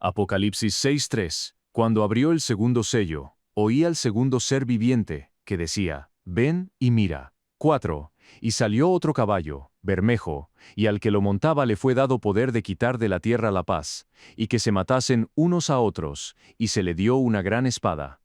Apocalipsis 6:3. Cuando abrió el segundo sello, oí al segundo ser viviente, que decía, ven y mira. 4. Y salió otro caballo, bermejo, y al que lo montaba le fue dado poder de quitar de la tierra la paz, y que se matasen unos a otros, y se le dio una gran espada.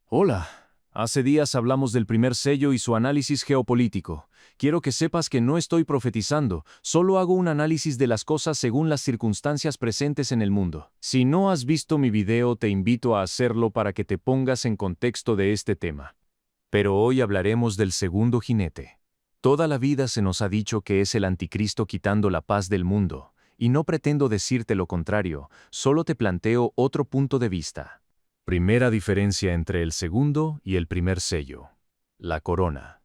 Hola. Hace días hablamos del primer sello y su análisis geopolítico. Quiero que sepas que no estoy profetizando, solo hago un análisis de las cosas según las circunstancias presentes en el mundo. Si no has visto mi video, te invito a hacerlo para que te pongas en contexto de este tema. Pero hoy hablaremos del segundo jinete. Toda la vida se nos ha dicho que es el anticristo quitando la paz del mundo, y no pretendo decirte lo contrario, solo te planteo otro punto de vista. Primera diferencia entre el segundo y el primer sello. La corona.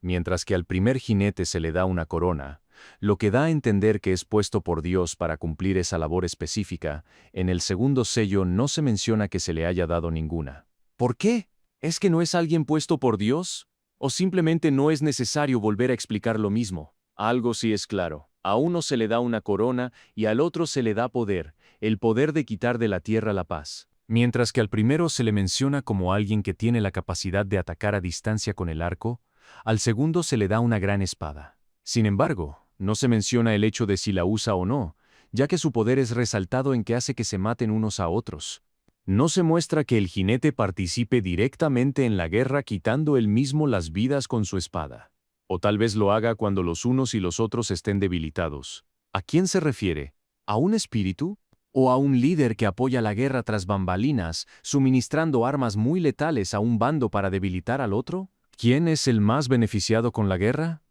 Mientras que al primer jinete se le da una corona, lo que da a entender que es puesto por Dios para cumplir esa labor específica, en el segundo sello no se menciona que se le haya dado ninguna. ¿Por qué? ¿Es que no es alguien puesto por Dios? ¿O simplemente no es necesario volver a explicar lo mismo? Algo sí es claro. A uno se le da una corona y al otro se le da poder, el poder de quitar de la tierra la paz. Mientras que al primero se le menciona como alguien que tiene la capacidad de atacar a distancia con el arco, al segundo se le da una gran espada. Sin embargo, no se menciona el hecho de si la usa o no, ya que su poder es resaltado en que hace que se maten unos a otros. No se muestra que el jinete participe directamente en la guerra quitando él mismo las vidas con su espada. O tal vez lo haga cuando los unos y los otros estén debilitados. ¿A quién se refiere? ¿A un espíritu? ¿O a un líder que apoya la guerra tras bambalinas, suministrando armas muy letales a un bando para debilitar al otro? ¿Quién es el más beneficiado con la guerra?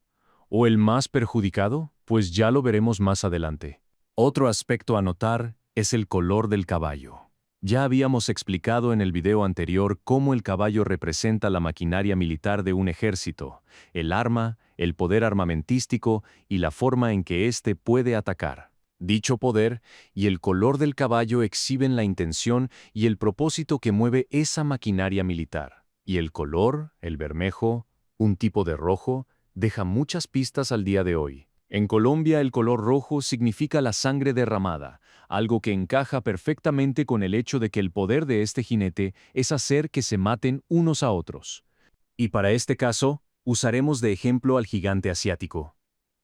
¿O el más perjudicado? Pues ya lo veremos más adelante. Otro aspecto a notar es el color del caballo. Ya habíamos explicado en el video anterior cómo el caballo representa la maquinaria militar de un ejército, el arma, el poder armamentístico y la forma en que éste puede atacar. Dicho poder y el color del caballo exhiben la intención y el propósito que mueve esa maquinaria militar. Y el color, el bermejo, un tipo de rojo, deja muchas pistas al día de hoy. En Colombia el color rojo significa la sangre derramada, algo que encaja perfectamente con el hecho de que el poder de este jinete es hacer que se maten unos a otros. Y para este caso, usaremos de ejemplo al gigante asiático,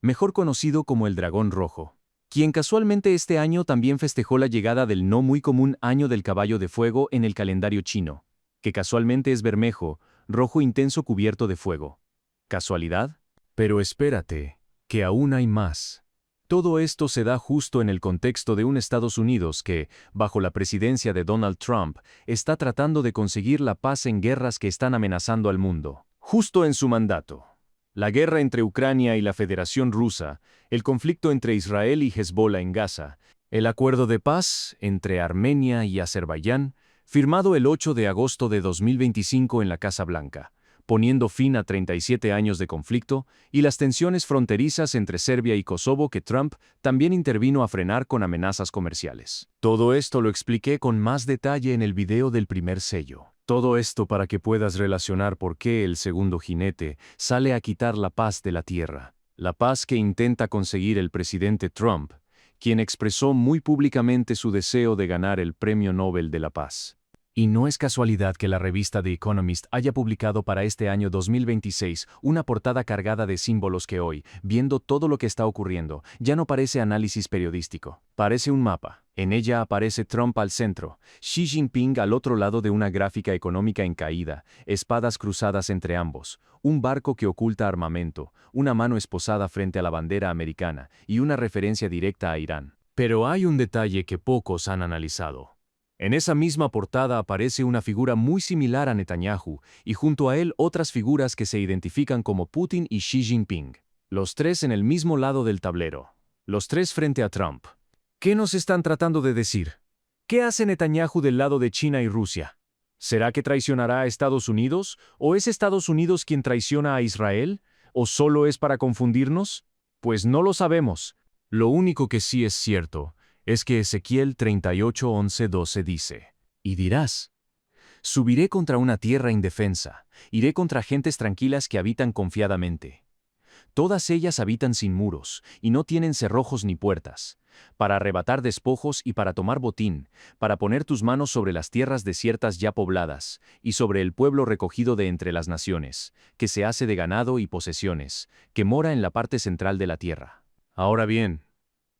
mejor conocido como el dragón rojo, quien casualmente este año también festejó la llegada del no muy común año del caballo de fuego en el calendario chino, que casualmente es bermejo, rojo intenso cubierto de fuego. ¿Casualidad? Pero espérate, que aún hay más. Todo esto se da justo en el contexto de un Estados Unidos que, bajo la presidencia de Donald Trump, está tratando de conseguir la paz en guerras que están amenazando al mundo. Justo en su mandato. La guerra entre Ucrania y la Federación Rusa, el conflicto entre Israel y Hezbollah en Gaza, el acuerdo de paz entre Armenia y Azerbaiyán, firmado el 8 de agosto de 2025 en la Casa Blanca, poniendo fin a 37 años de conflicto, y las tensiones fronterizas entre Serbia y Kosovo que Trump también intervino a frenar con amenazas comerciales. Todo esto lo expliqué con más detalle en el video del primer sello. Todo esto para que puedas relacionar por qué el segundo jinete sale a quitar la paz de la tierra. La paz que intenta conseguir el presidente Trump, quien expresó muy públicamente su deseo de ganar el Premio Nobel de la Paz. Y no es casualidad que la revista The Economist haya publicado para este año 2026 una portada cargada de símbolos que hoy, viendo todo lo que está ocurriendo, ya no parece análisis periodístico. Parece un mapa. En ella aparece Trump al centro, Xi Jinping al otro lado de una gráfica económica en caída, espadas cruzadas entre ambos, un barco que oculta armamento, una mano esposada frente a la bandera americana y una referencia directa a Irán. Pero hay un detalle que pocos han analizado. En esa misma portada aparece una figura muy similar a Netanyahu y junto a él otras figuras que se identifican como Putin y Xi Jinping. Los tres en el mismo lado del tablero. Los tres frente a Trump. ¿Qué nos están tratando de decir? ¿Qué hace Netanyahu del lado de China y Rusia? ¿Será que traicionará a Estados Unidos? ¿O es Estados Unidos quien traiciona a Israel? ¿O solo es para confundirnos? Pues no lo sabemos. Lo único que sí es cierto es que Ezequiel 38:11-12 dice, y dirás, subiré contra una tierra indefensa, iré contra gentes tranquilas que habitan confiadamente. Todas ellas habitan sin muros, y no tienen cerrojos ni puertas, para arrebatar despojos y para tomar botín, para poner tus manos sobre las tierras desiertas ya pobladas, y sobre el pueblo recogido de entre las naciones, que se hace de ganado y posesiones, que mora en la parte central de la tierra. Ahora bien,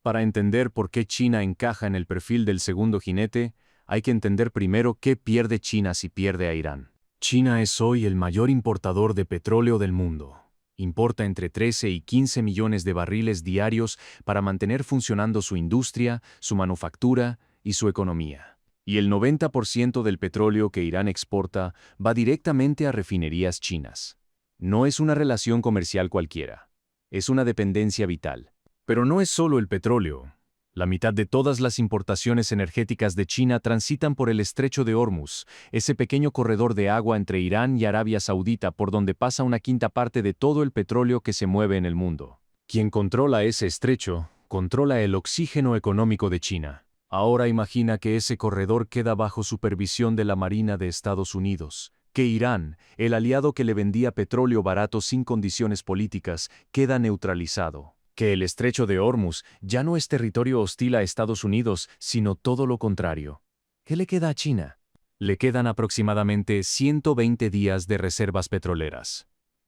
para entender por qué China encaja en el perfil del segundo jinete, hay que entender primero qué pierde China si pierde a Irán. China es hoy el mayor importador de petróleo del mundo. Importa entre 13 y 15 millones de barriles diarios para mantener funcionando su industria, su manufactura y su economía. Y el 90% del petróleo que Irán exporta va directamente a refinerías chinas. No es una relación comercial cualquiera. Es una dependencia vital. Pero no es solo el petróleo. La mitad de todas las importaciones energéticas de China transitan por el Estrecho de Hormuz, ese pequeño corredor de agua entre Irán y Arabia Saudita por donde pasa una quinta parte de todo el petróleo que se mueve en el mundo. Quien controla ese estrecho, controla el oxígeno económico de China. Ahora imagina que ese corredor queda bajo supervisión de la Marina de Estados Unidos, que Irán, el aliado que le vendía petróleo barato sin condiciones políticas, queda neutralizado. Que el Estrecho de Hormuz ya no es territorio hostil a Estados Unidos, sino todo lo contrario. ¿Qué le queda a China? Le quedan aproximadamente 120 días de reservas petroleras.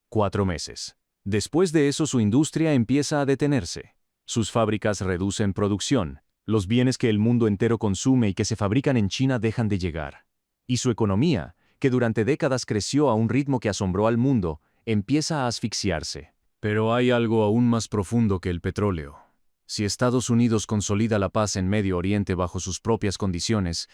4 meses. Después de eso su industria empieza a detenerse. Sus fábricas reducen producción. Los bienes que el mundo entero consume y que se fabrican en China dejan de llegar. Y su economía, que durante décadas creció a un ritmo que asombró al mundo, empieza a asfixiarse. Pero hay algo aún más profundo que el petróleo. Si Estados Unidos consolida la paz en Medio Oriente bajo sus propias condiciones,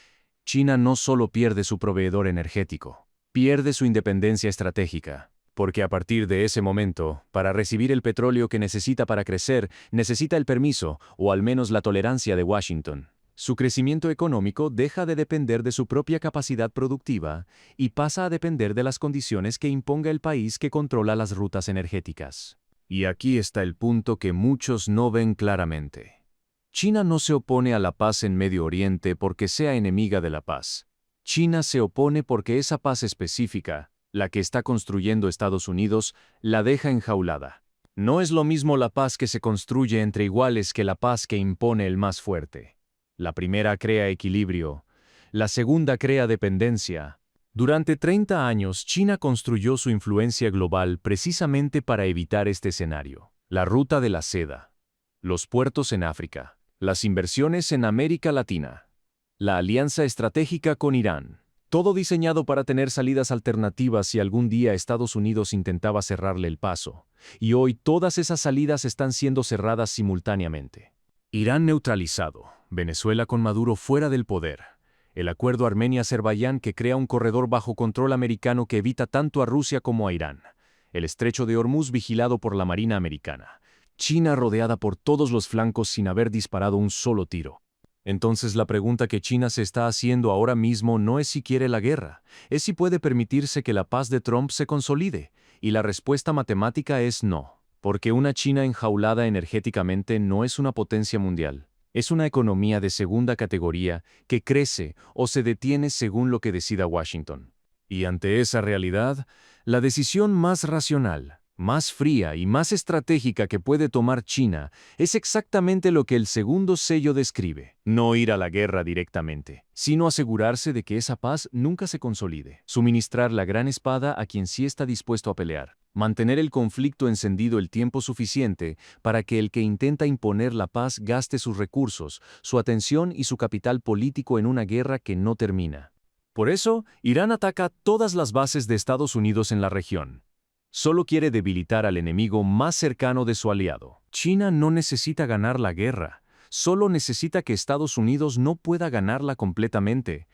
China no solo pierde su proveedor energético, pierde su independencia estratégica. Porque a partir de ese momento, para recibir el petróleo que necesita para crecer, necesita el permiso, o al menos la tolerancia de Washington. Su crecimiento económico deja de depender de su propia capacidad productiva y pasa a depender de las condiciones que imponga el país que controla las rutas energéticas. Y aquí está el punto que muchos no ven claramente. China no se opone a la paz en Medio Oriente porque sea enemiga de la paz. China se opone porque esa paz específica, la que está construyendo Estados Unidos, la deja enjaulada. No es lo mismo la paz que se construye entre iguales que la paz que impone el más fuerte. La primera crea equilibrio, la segunda crea dependencia. Durante 30 años, China construyó su influencia global precisamente para evitar este escenario. La ruta de la seda, los puertos en África, las inversiones en América Latina, la alianza estratégica con Irán. Todo diseñado para tener salidas alternativas si algún día Estados Unidos intentaba cerrarle el paso. Y hoy todas esas salidas están siendo cerradas simultáneamente. Irán neutralizado, Venezuela con Maduro fuera del poder, el acuerdo Armenia-Azerbaiyán que crea un corredor bajo control americano que evita tanto a Rusia como a Irán, el Estrecho de Hormuz vigilado por la Marina americana, China rodeada por todos los flancos sin haber disparado un solo tiro. Entonces la pregunta que China se está haciendo ahora mismo no es si quiere la guerra, es si puede permitirse que la paz de Trump se consolide, y la respuesta matemática es no. Porque una China enjaulada energéticamente no es una potencia mundial. Es una economía de segunda categoría que crece o se detiene según lo que decida Washington. Y ante esa realidad, la decisión más racional, más fría y más estratégica que puede tomar China es exactamente lo que el segundo sello describe. No ir a la guerra directamente, sino asegurarse de que esa paz nunca se consolide. Suministrar la gran espada a quien sí está dispuesto a pelear. Mantener el conflicto encendido el tiempo suficiente para que el que intenta imponer la paz gaste sus recursos, su atención y su capital político en una guerra que no termina. Por eso, Irán ataca todas las bases de Estados Unidos en la región. Solo quiere debilitar al enemigo más cercano de su aliado. China no necesita ganar la guerra, solo necesita que Estados Unidos no pueda ganarla completamente,